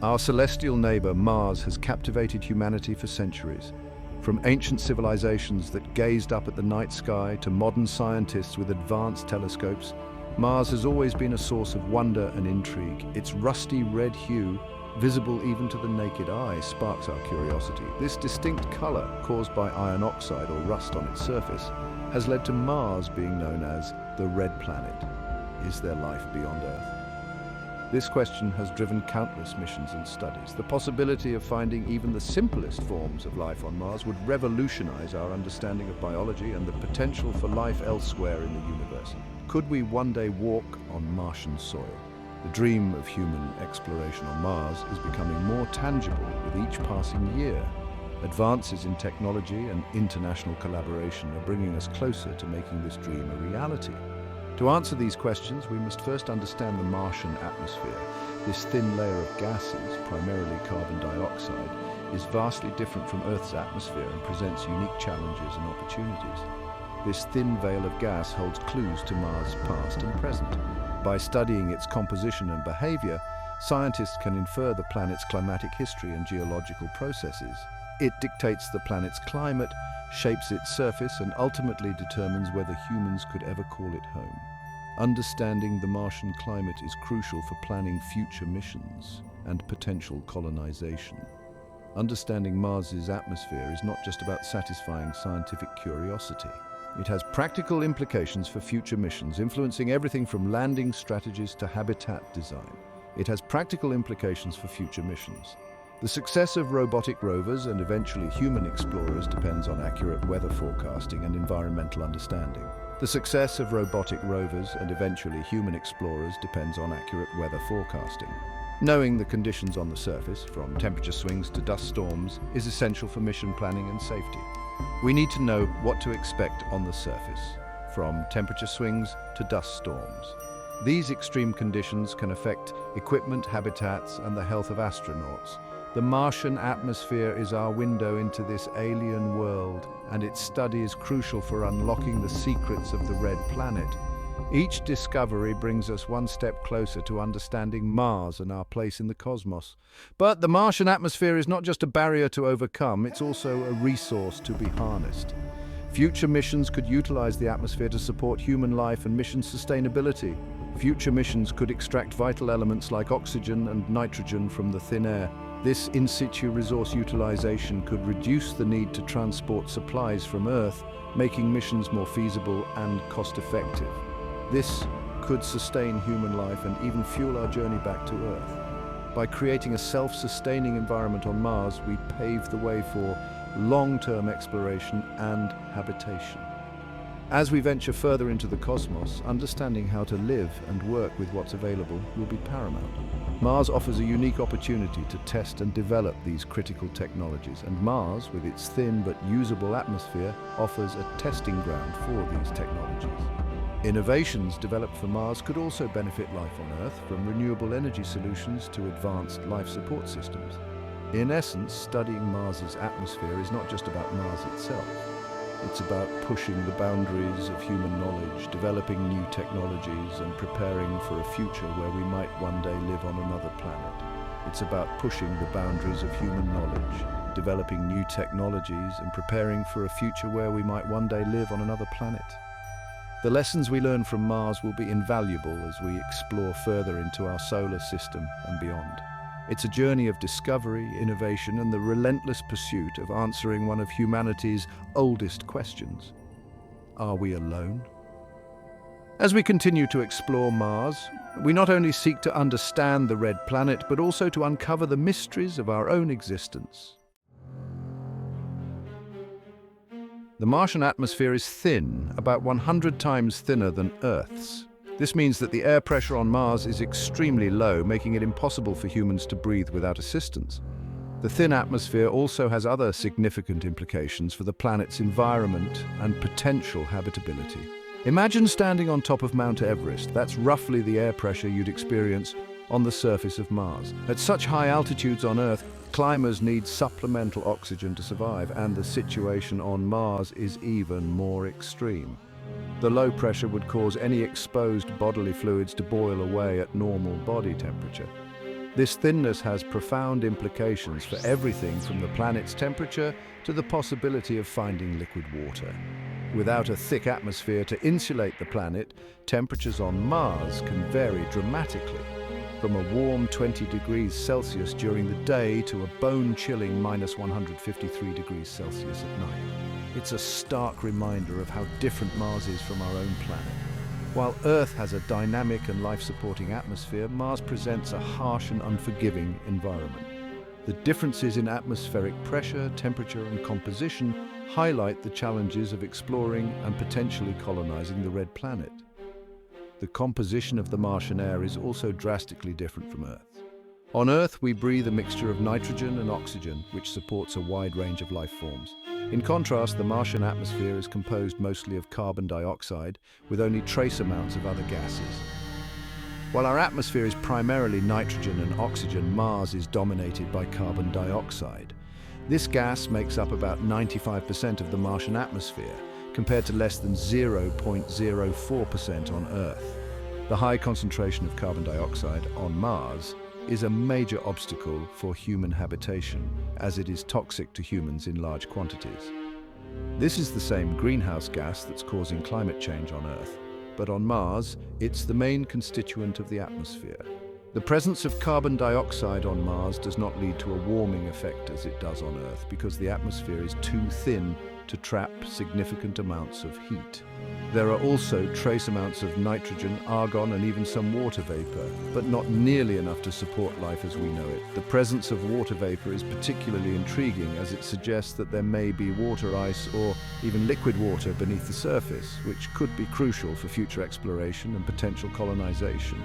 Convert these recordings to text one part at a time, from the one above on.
Our celestial neighbor, Mars, has captivated humanity for centuries. From ancient civilizations that gazed up at the night sky to modern scientists with advanced telescopes, Mars has always been a source of wonder and intrigue. Its rusty red hue, visible even to the naked eye, sparks our curiosity. This distinct color, caused by iron oxide or rust on its surface, has led to Mars being known as the Red Planet. Is there life beyond Earth? This question has driven countless missions and studies. The possibility of finding even the simplest forms of life on Mars would revolutionize our understanding of biology and the potential for life elsewhere in the universe. Could we one day walk on Martian soil? The dream of human exploration on Mars is becoming more tangible with each passing year. Advances in technology and international collaboration are bringing us closer to making this dream a reality. To answer these questions, we must first understand the Martian atmosphere. This thin layer of gases, primarily carbon dioxide, is vastly different from Earth's atmosphere and presents unique challenges and opportunities. This thin veil of gas holds clues to Mars' past and present. By studying its composition and behavior, scientists can infer the planet's climatic history and geological processes. It dictates the planet's climate, shapes its surface, and ultimately determines whether humans could ever call it home. Understanding the Martian climate is crucial for planning future missions and potential colonization. Understanding Mars's atmosphere is not just about satisfying scientific curiosity. It has practical implications for future missions, influencing everything from landing strategies to habitat design. It has practical implications for future missions. The success of robotic rovers and eventually human explorers depends on accurate weather forecasting and environmental understanding. The success of robotic rovers and eventually human explorers depends on accurate weather forecasting. Knowing the conditions on the surface, from temperature swings to dust storms, is essential for mission planning and safety. We need to know what to expect on the surface, from temperature swings to dust storms. These extreme conditions can affect equipment, habitats, and the health of astronauts. The Martian atmosphere is our window into this alien world, and its study is crucial for unlocking the secrets of the Red Planet. Each discovery brings us one step closer to understanding Mars and our place in the cosmos. But the Martian atmosphere is not just a barrier to overcome, it's also a resource to be harnessed. Future missions could utilize the atmosphere to support human life and mission sustainability. Future missions could extract vital elements like oxygen and nitrogen from the thin air. This in-situ resource utilization could reduce the need to transport supplies from Earth, making missions more feasible and cost-effective. This could sustain human life and even fuel our journey back to Earth. By creating a self-sustaining environment on Mars, we pave the way for long-term exploration and habitation. As we venture further into the cosmos, understanding how to live and work with what's available will be paramount. Mars offers a unique opportunity to test and develop these critical technologies, and Mars, with its thin but usable atmosphere, offers a testing ground for these technologies. Innovations developed for Mars could also benefit life on Earth, from renewable energy solutions to advanced life support systems. In essence, studying Mars's atmosphere is not just about Mars itself. It's about pushing the boundaries of human knowledge, developing new technologies, and preparing for a future where we might one day live on another planet. It's about pushing the boundaries of human knowledge, developing new technologies, and preparing for a future where we might one day live on another planet. The lessons we learn from Mars will be invaluable as we explore further into our solar system and beyond. It's a journey of discovery, innovation, and the relentless pursuit of answering one of humanity's oldest questions. Are we alone? As we continue to explore Mars, we not only seek to understand the Red Planet, but also to uncover the mysteries of our own existence. The Martian atmosphere is thin, about 100 times thinner than Earth's. This means that the air pressure on Mars is extremely low, making it impossible for humans to breathe without assistance. The thin atmosphere also has other significant implications for the planet's environment and potential habitability. Imagine standing on top of Mount Everest. That's roughly the air pressure you'd experience on the surface of Mars. At such high altitudes on Earth, climbers need supplemental oxygen to survive, and the situation on Mars is even more extreme. The low pressure would cause any exposed bodily fluids to boil away at normal body temperature. This thinness has profound implications for everything from the planet's temperature to the possibility of finding liquid water. Without a thick atmosphere to insulate the planet, temperatures on Mars can vary dramatically, from a warm 20 degrees Celsius during the day to a bone-chilling minus 153 degrees Celsius at night. It's a stark reminder of how different Mars is from our own planet. While Earth has a dynamic and life-supporting atmosphere, Mars presents a harsh and unforgiving environment. The differences in atmospheric pressure, temperature, and composition highlight the challenges of exploring and potentially colonizing the red planet. The composition of the Martian air is also drastically different from Earth. On Earth, we breathe a mixture of nitrogen and oxygen, which supports a wide range of life forms. In contrast, the Martian atmosphere is composed mostly of carbon dioxide, with only trace amounts of other gases. While our atmosphere is primarily nitrogen and oxygen, Mars is dominated by carbon dioxide. This gas makes up about 95% of the Martian atmosphere, compared to less than 0.04% on Earth. The high concentration of carbon dioxide on Mars is a major obstacle for human habitation, as it is toxic to humans in large quantities. This is the same greenhouse gas that's causing climate change on Earth, but on Mars, it's the main constituent of the atmosphere. The presence of carbon dioxide on Mars does not lead to a warming effect as it does on Earth, because the atmosphere is too thin to trap significant amounts of heat. There are also trace amounts of nitrogen, argon, and even some water vapor, but not nearly enough to support life as we know it. The presence of water vapor is particularly intriguing, as it suggests that there may be water ice or even liquid water beneath the surface, which could be crucial for future exploration and potential colonization.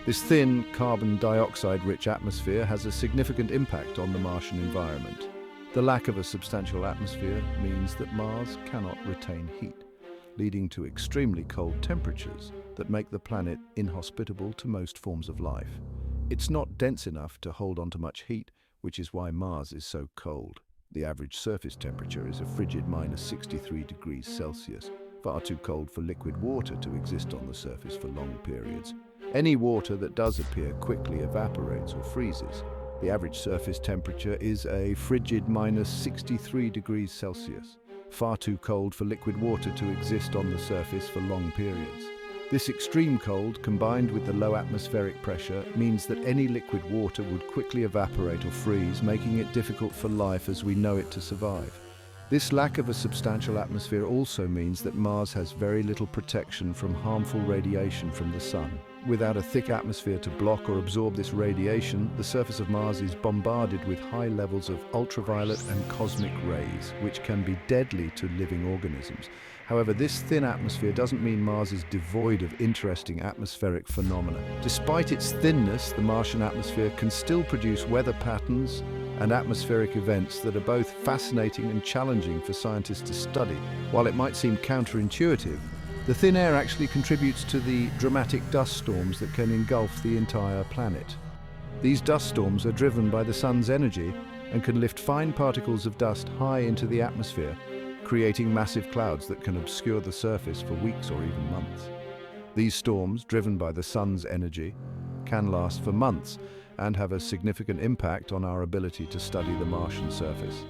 This thin, carbon dioxide-rich atmosphere has a significant impact on the Martian environment. The lack of a substantial atmosphere means that Mars cannot retain heat, leading to extremely cold temperatures that make the planet inhospitable to most forms of life. It's not dense enough to hold onto much heat, which is why Mars is so cold. The average surface temperature is a frigid minus 63 degrees Celsius, far too cold for liquid water to exist on the surface for long periods. Any water that does appear quickly evaporates or freezes. The average surface temperature is a frigid minus 63 degrees Celsius, far too cold for liquid water to exist on the surface for long periods. This extreme cold, combined with the low atmospheric pressure, means that any liquid water would quickly evaporate or freeze, making it difficult for life as we know it to survive. This lack of a substantial atmosphere also means that Mars has very little protection from harmful radiation from the Sun. Without a thick atmosphere to block or absorb this radiation, the surface of Mars is bombarded with high levels of ultraviolet and cosmic rays, which can be deadly to living organisms. However, this thin atmosphere doesn't mean Mars is devoid of interesting atmospheric phenomena. Despite its thinness, the Martian atmosphere can still produce weather patterns and atmospheric events that are both fascinating and challenging for scientists to study. While it might seem counterintuitive, the thin air actually contributes to the dramatic dust storms that can engulf the entire planet. These dust storms are driven by the sun's energy and can lift fine particles of dust high into the atmosphere, creating massive clouds that can obscure the surface for weeks or even months. These storms, driven by the sun's energy, can last for months and have a significant impact on our ability to study the Martian surface.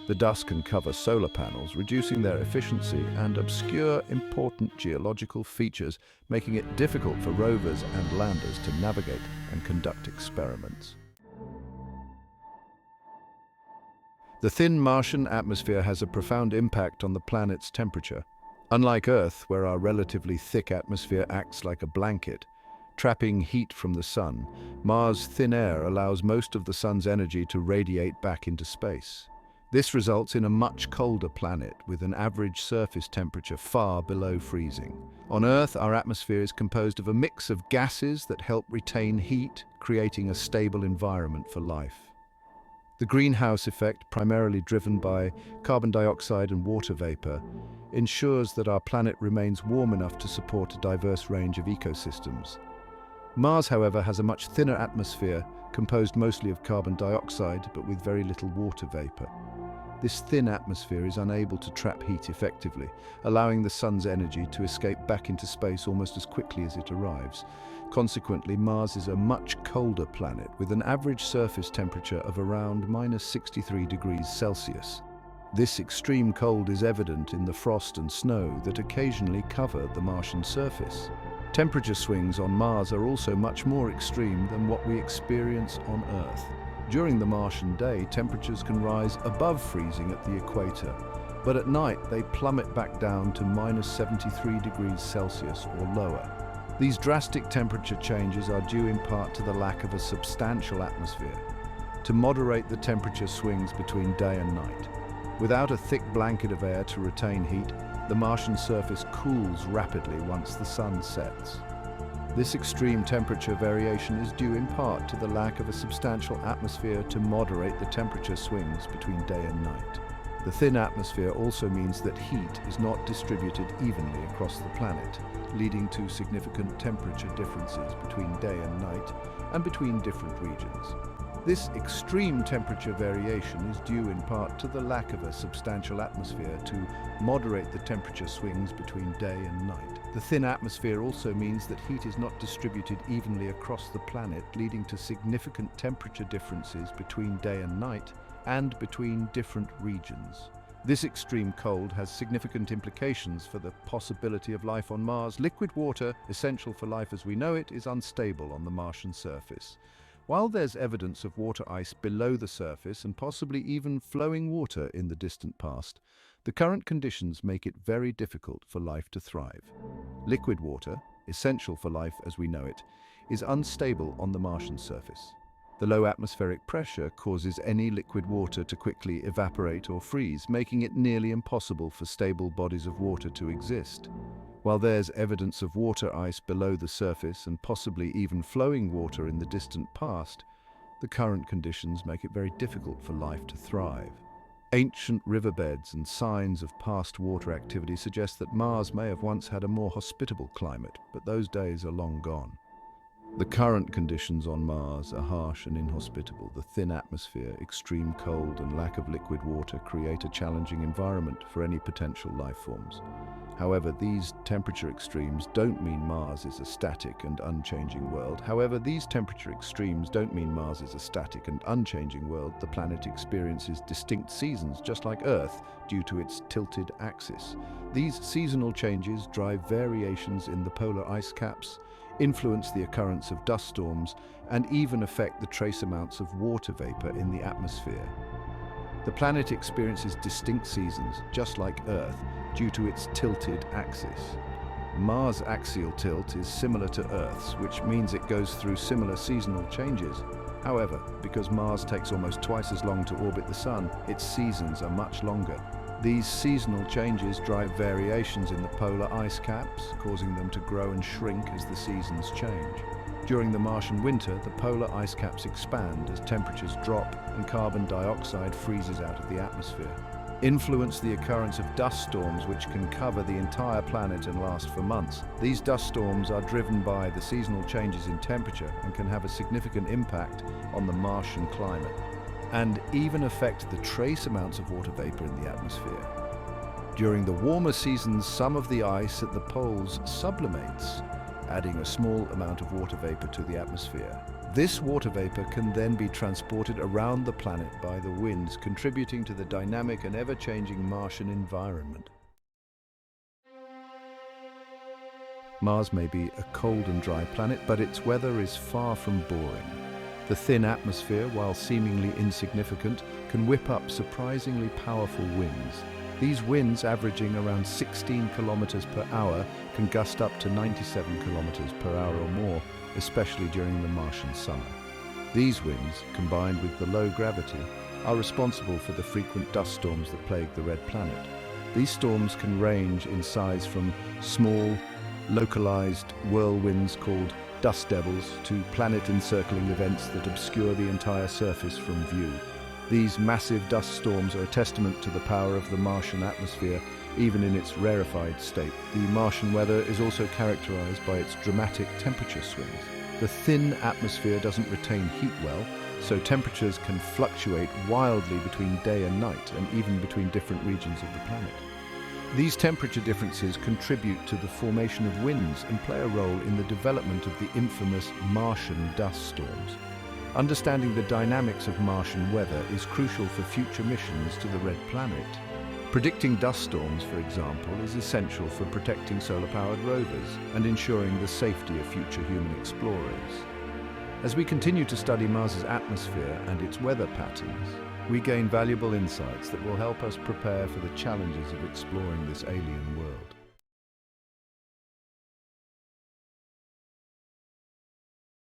The dust can cover solar panels, reducing their efficiency and obscure important geological features, making it difficult for rovers and landers to navigate and conduct experiments. The thin Martian atmosphere has a profound impact on the planet's temperature. Unlike Earth, where our relatively thick atmosphere acts like a blanket, trapping heat from the sun, Mars' thin air allows most of the sun's energy to radiate back into space. This results in a much colder planet with an average surface temperature far below freezing. On Earth, our atmosphere is composed of a mix of gases that help retain heat, creating a stable environment for life. The greenhouse effect, primarily driven by carbon dioxide and water vapor, ensures that our planet remains warm enough to support a diverse range of ecosystems. Mars, however, has a much thinner atmosphere, composed mostly of carbon dioxide, but with very little water vapor. This thin atmosphere is unable to trap heat effectively, allowing the sun's energy to escape back into space almost as quickly as it arrives. Consequently, Mars is a much colder planet with an average surface temperature of around -63 degrees Celsius. This extreme cold is evident in the frost and snow that occasionally cover the Martian surface. Temperature swings on Mars are also much more extreme than what we experience on Earth. During the Martian day, temperatures can rise above freezing at the equator, but at night they plummet back down to -73 degrees Celsius or lower. These drastic temperature changes are due in part to the lack of a substantial atmosphere to moderate the temperature swings between day and night. Without a thick blanket of air to retain heat, the Martian surface cools rapidly once the sun sets. This extreme temperature variation is due in part to the lack of a substantial atmosphere to moderate the temperature swings between day and night. The thin atmosphere also means that heat is not distributed evenly across the planet, leading to significant temperature differences between day and night and between different regions. This extreme temperature variation is due in part to the lack of a substantial atmosphere to moderate the temperature swings between day and night. The thin atmosphere also means that heat is not distributed evenly across the planet, leading to significant temperature differences between day and night and between different regions. This extreme cold has significant implications for the possibility of life on Mars. Liquid water, essential for life as we know it, is unstable on the Martian surface. While there's evidence of water ice below the surface and possibly even flowing water in the distant past, the current conditions make it very difficult for life to thrive. Liquid water, essential for life as we know it, is unstable on the Martian surface. The low atmospheric pressure causes any liquid water to quickly evaporate or freeze, making it nearly impossible for stable bodies of water to exist. While there's evidence of water ice below the surface and possibly even flowing water in the distant past, the current conditions make it very difficult for life to thrive. Ancient riverbeds and signs of past water activity suggest that Mars may have once had a more hospitable climate, but those days are long gone. The current conditions on Mars are harsh and inhospitable. The thin atmosphere, extreme cold, and lack of liquid water create a challenging environment for any potential life forms. However, these temperature extremes don't mean Mars is a static and unchanging world. The planet experiences distinct seasons, just like Earth, due to its tilted axis. These seasonal changes drive variations in the polar ice caps, influence the occurrence of dust storms, and even affect the trace amounts of water vapor in the atmosphere. The planet experiences distinct seasons, just like Earth, due to its tilted axis. Mars' axial tilt is similar to Earth's, which means it goes through similar seasonal changes. However, because Mars takes almost twice as long to orbit the Sun, its seasons are much longer. These seasonal changes drive variations in the polar ice caps, causing them to grow and shrink as the seasons change. During the Martian winter, the polar ice caps expand as temperatures drop and carbon dioxide freezes out of the atmosphere. Influence the occurrence of dust storms, which can cover the entire planet and last for months. These dust storms are driven by the seasonal changes in temperature and can have a significant impact on the Martian climate, and even affect the trace amounts of water vapor in the atmosphere. During the warmer seasons, some of the ice at the poles sublimates, adding a small amount of water vapor to the atmosphere. This water vapor can then be transported around the planet by the winds, contributing to the dynamic and ever-changing Martian environment. Mars may be a cold and dry planet, but its weather is far from boring. The thin atmosphere, while seemingly insignificant, can whip up surprisingly powerful winds. These winds, averaging around 16 kilometers per hour, can gust up to 97 kilometers per hour or more, especially during the Martian summer. These winds, combined with the low gravity, are responsible for the frequent dust storms that plague the red planet. These storms can range in size from small, localized whirlwinds called dust devils to planet-encircling events that obscure the entire surface from view. These massive dust storms are a testament to the power of the Martian atmosphere, even in its rarefied state. The Martian weather is also characterized by its dramatic temperature swings. The thin atmosphere doesn't retain heat well, so temperatures can fluctuate wildly between day and night and even between different regions of the planet. These temperature differences contribute to the formation of winds and play a role in the development of the infamous Martian dust storms. Understanding the dynamics of Martian weather is crucial for future missions to the Red Planet. Predicting dust storms, for example, is essential for protecting solar-powered rovers and ensuring the safety of future human explorers. As we continue to study Mars's atmosphere and its weather patterns, we gain valuable insights that will help us prepare for the challenges of exploring this alien world.